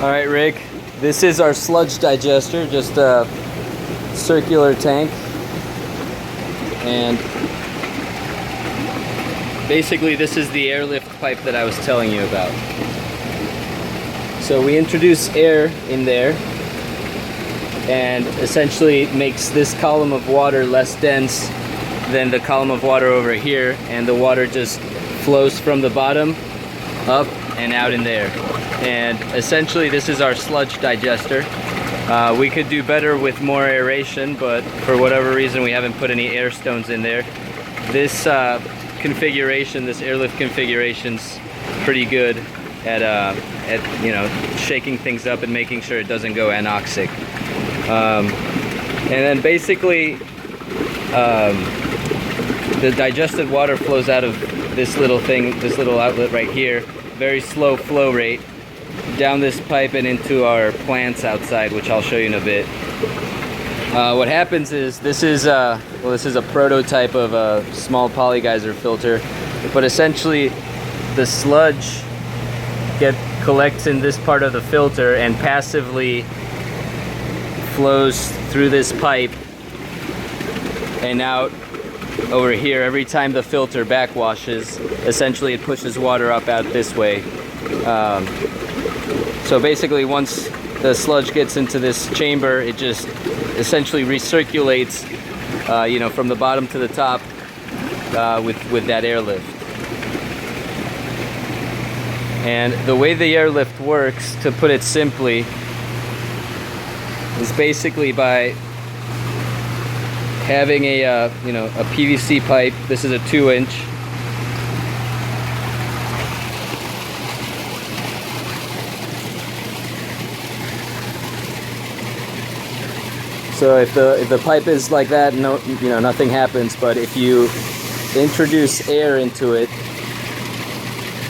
All right, Rick, this is our sludge digester, just a circular tank. And basically this is the airlift pipe that I was telling you about. So we introduce air in there and essentially makes this column of water less dense than the column of water over here, and the water just flows from the bottom up and out in there. And essentially this is our sludge digester. We could do better with more aeration, but for whatever reason we haven't put any air stones in there. This configuration, this airlift configuration's pretty good at you know, shaking things up and making sure it doesn't go anoxic. And then basically the digested water flows out of this little thing, this little outlet right here, very slow flow rate, down this pipe and into our plants outside, which I'll show you in a bit. What happens is, this is a prototype of a small polygeyser filter, but essentially the sludge collects in this part of the filter and passively flows through this pipe and out over here. Every time the filter backwashes, essentially it pushes water up out this way. So basically once the sludge gets into this chamber, it just essentially recirculates, you know, from the bottom to the top with that airlift. And the way the airlift works, to put it simply, is basically by having a you know, a PVC pipe. This is a 2-inch. So if the pipe is like that, no, you know, nothing happens. But if you introduce air into it,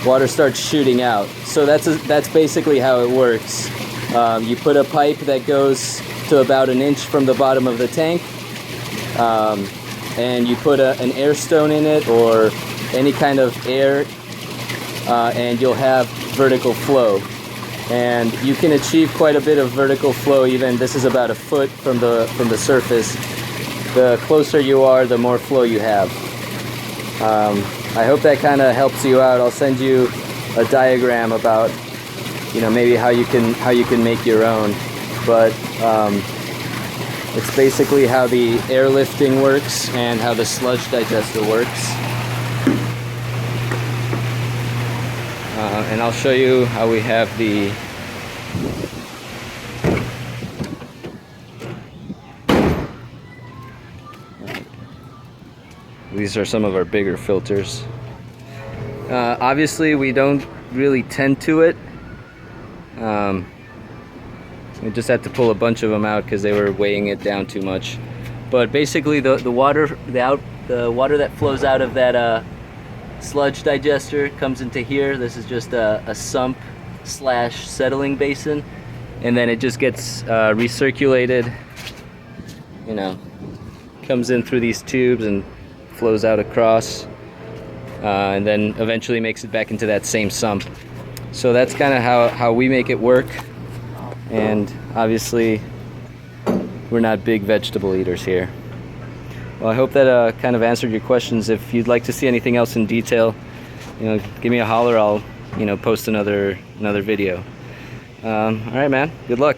water starts shooting out. So that's basically how it works. You put a pipe that goes to about 1 inch from the bottom of the tank, and you put an air stone in it or any kind of air, and you'll have vertical flow. And you can achieve quite a bit of vertical flow. Even this is about 1 foot from the surface. The closer you are, the more flow you have. I hope that kind of helps you out. I'll send you a diagram about, you know, maybe how you can make your own. But it's basically how the airlifting works and how the sludge digester works. And I'll show you how we have the these are some of our bigger filters. Obviously we don't really tend to it. We just had to pull a bunch of them out because they were weighing it down too much. But basically the water that flows out of that sludge digester comes into here. This is just a sump / settling basin, and then it just gets recirculated, you know, comes in through these tubes and flows out across, and then eventually makes it back into that same sump. So that's kind of how we make it work. And obviously we're not big vegetable eaters here. Well, I hope that kind of answered your questions. If you'd like to see anything else in detail, you know, give me a holler. I'll, you know, post another video. All right, man. Good luck.